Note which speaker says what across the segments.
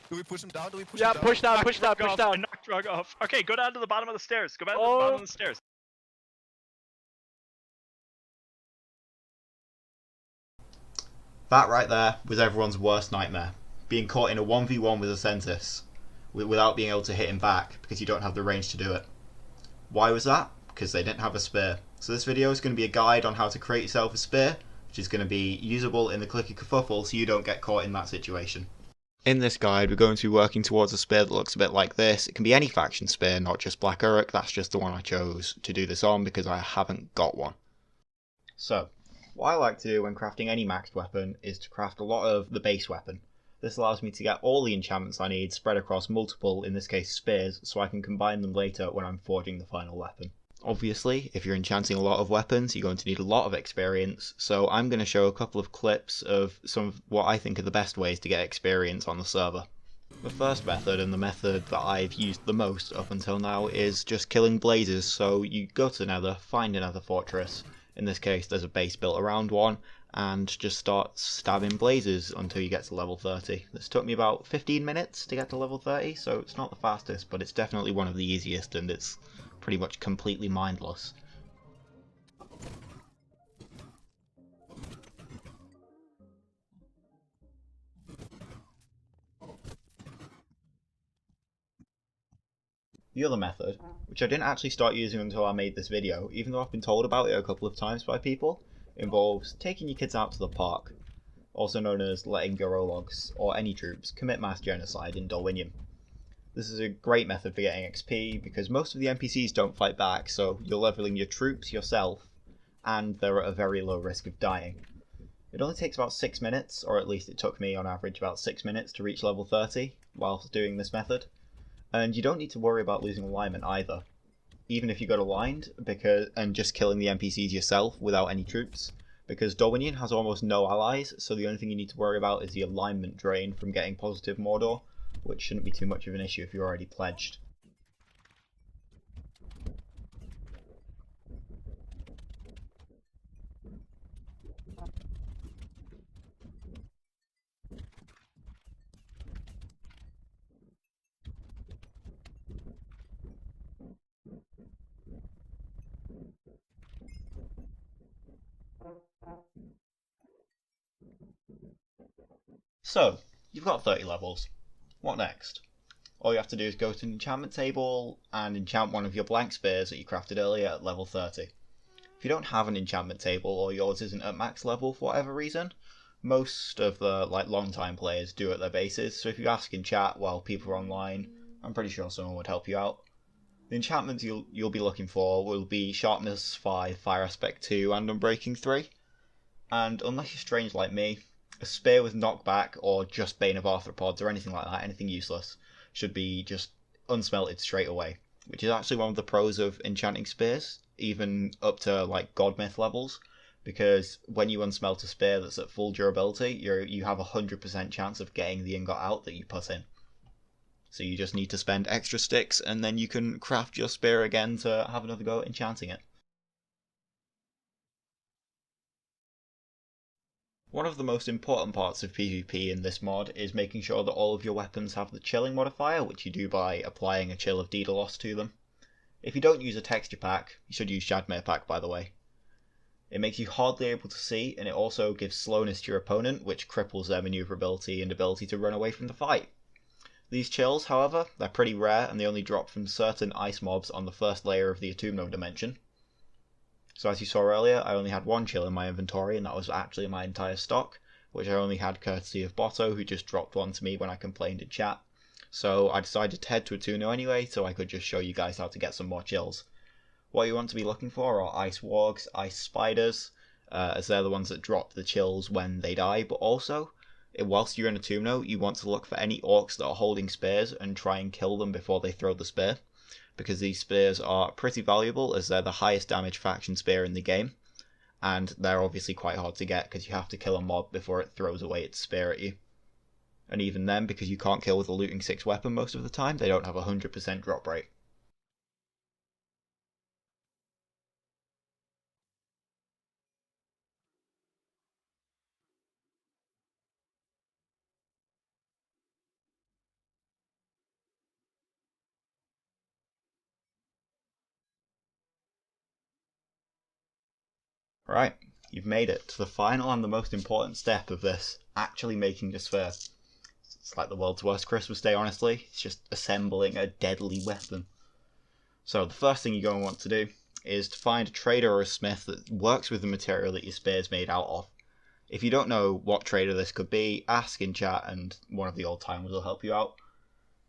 Speaker 1: Do we push him down? Do we push
Speaker 2: Yeah,
Speaker 1: him down?
Speaker 2: push down,
Speaker 3: Knock
Speaker 2: push down,
Speaker 3: Rug
Speaker 2: push
Speaker 3: off.
Speaker 2: down.
Speaker 3: I knocked Rug off. Okay, go down to the bottom of the stairs. Go back to the
Speaker 2: Oh.
Speaker 3: bottom of the stairs.
Speaker 4: That right there was everyone's worst nightmare. Being caught in a 1v1 with a Sentis without being able to hit him back because you don't have the range to do it. Why was that? Because they didn't have a spear. So this video is going to be a guide on how to create yourself a spear, which is going to be usable in the clicky kerfuffle so you don't get caught in that situation. In this guide, we're going to be working towards a spear that looks a bit like this. It can be any faction spear, not just Black Uruk. That's just the one I chose to do this on because I haven't got one. So, what I like to do when crafting any maxed weapon is to craft a lot of the base weapon. This allows me to get all the enchantments I need spread across multiple, in this case spears, so I can combine them later when I'm forging the final weapon. Obviously, if you're enchanting a lot of weapons, you're going to need a lot of experience, so I'm going to show a couple of clips of some of what I think are the best ways to get experience on the server. The first method, and the method that I've used the most up until now, is just killing blazes. So you go to the Nether, find another fortress, in this case there's a base built around one, and just start stabbing blazes until you get to level 30. This took me about 15 minutes to get to level 30, so it's not the fastest, but it's definitely one of the easiest, and it's pretty much completely mindless. The other method, which I didn't actually start using until I made this video, even though I've been told about it a couple of times by people, involves taking your kids out to the park, also known as letting your Ologs, or any troops, commit mass genocide in Dolwinium. This is a great method for getting XP because most of the NPCs don't fight back, so you're leveling your troops yourself, and they're at a very low risk of dying. It only takes about 6 minutes, or at least it took me on average about 6 minutes to reach level 30 whilst doing this method. And you don't need to worry about losing alignment either, even if you got aligned, and just killing the NPCs yourself without any troops, because Dolwinian has almost no allies, so the only thing you need to worry about is the alignment drain from getting positive Mordor, which shouldn't be too much of an issue if you're already pledged. So, you've got 30 levels. What next? All you have to do is go to an enchantment table and enchant one of your blank spears that you crafted earlier at level 30. If you don't have an enchantment table or yours isn't at max level for whatever reason, most of the long-time players do at their bases, so if you ask in chat while people are online, I'm pretty sure someone would help you out. The enchantments you'll be looking for will be Sharpness 5, Fire Aspect 2 and Unbreaking 3, and unless you're strange like me, a spear with knockback or just Bane of Arthropods or anything like that, anything useless, should be just unsmelted straight away, which is actually one of the pros of enchanting spears, even up to God Myth levels, because when you unsmelt a spear that's at full durability, you have a 100% chance of getting the ingot out that you put in. So you just need to spend extra sticks and then you can craft your spear again to have another go at enchanting it. One of the most important parts of PvP in this mod is making sure that all of your weapons have the chilling modifier, which you do by applying a chill of Daedalus to them. If you don't use a texture pack, you should use Shadmere pack by the way. It makes you hardly able to see, and it also gives slowness to your opponent, which cripples their maneuverability and ability to run away from the fight. These chills, however, they're pretty rare and they only drop from certain ice mobs on the first layer of the Autumno dimension. So as you saw earlier, I only had one chill in my inventory, and that was actually my entire stock, which I only had courtesy of Botto, who just dropped one to me when I complained in chat. So I decided to head to Autumno anyway, so I could just show you guys how to get some more chills. What you want to be looking for are ice wargs, ice spiders, as they're the ones that drop the chills when they die, but also, whilst you're in Autumno, you want to look for any orcs that are holding spears and try and kill them before they throw the spear, because these spears are pretty valuable as they're the highest damage faction spear in the game, and they're obviously quite hard to get because you have to kill a mob before it throws away its spear at you. And even then, because you can't kill with a looting 6 weapon most of the time, they don't have a 100% drop rate. Right, you've made it to the final and the most important step of this, actually making a sphere. It's like the world's worst Christmas day, honestly. It's just assembling a deadly weapon. So the first thing you're going to want to do is to find a trader or a smith that works with the material that your spear is made out of. If you don't know what trader this could be, ask in chat and one of the old timers will help you out.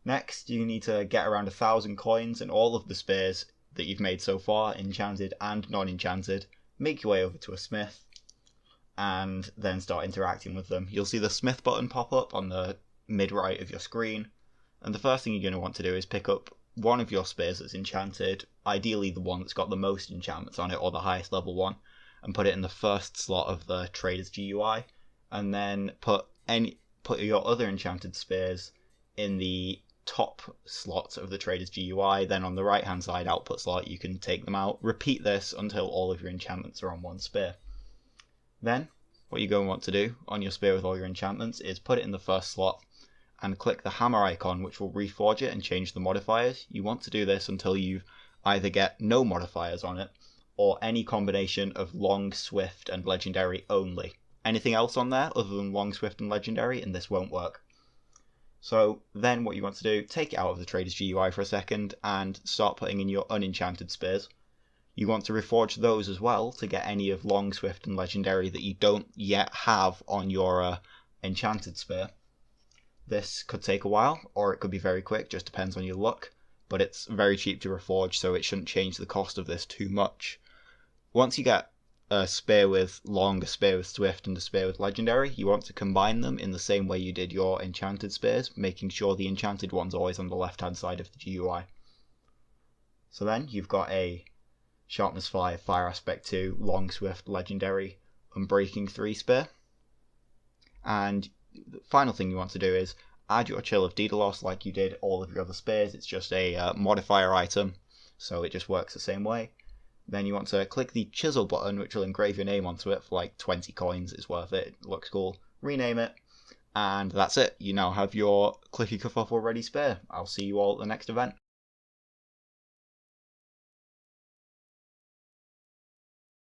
Speaker 4: Next, you need to get around 1,000 coins and all of the spears that you've made so far, enchanted and non-enchanted. Make your way over to a smith and then start interacting with them. You'll see the smith button pop up on the mid-right of your screen, and the first thing you're going to want to do is pick up one of your spears that's enchanted, ideally the one that's got the most enchantments on it or the highest level one, and put it in the first slot of the trader's GUI, and then put your other enchanted spears in the top slot of the trader's GUI. Then on the right hand side output slot you can take them out. Repeat this until all of your enchantments are on one spear. Then what you're going to want to do on your spear with all your enchantments is put it in the first slot and click the hammer icon, which will reforge it and change the modifiers. You want to do this until you either get no modifiers on it or any combination of long, swift and legendary only. Anything else on there other than long, swift and legendary and this won't work. So then what you want to do, take it out of the trader's GUI for a second and start putting in your unenchanted spears. You want to reforge those as well to get any of long, swift and legendary that you don't yet have on your enchanted spear. This could take a while or it could be very quick, just depends on your luck, but it's very cheap to reforge so it shouldn't change the cost of this too much. Once you get a spear with long, a spear with swift and a spear with legendary, you want to combine them in the same way you did your enchanted spears, making sure the enchanted one's always on the left hand side of the GUI. So then you've got a sharpness 5, fire aspect 2, long, swift, legendary, unbreaking 3 spear. And the final thing you want to do is add your Chill of Daedalus like you did all of your other spears. It's just a modifier item, so it just works the same way. Then you want to click the chisel button, which will engrave your name onto it for like 20 coins. It's worth it. It looks cool. Rename it. And that's it. You now have your clicky kerfuffle ready spear. I'll see you all at the next event.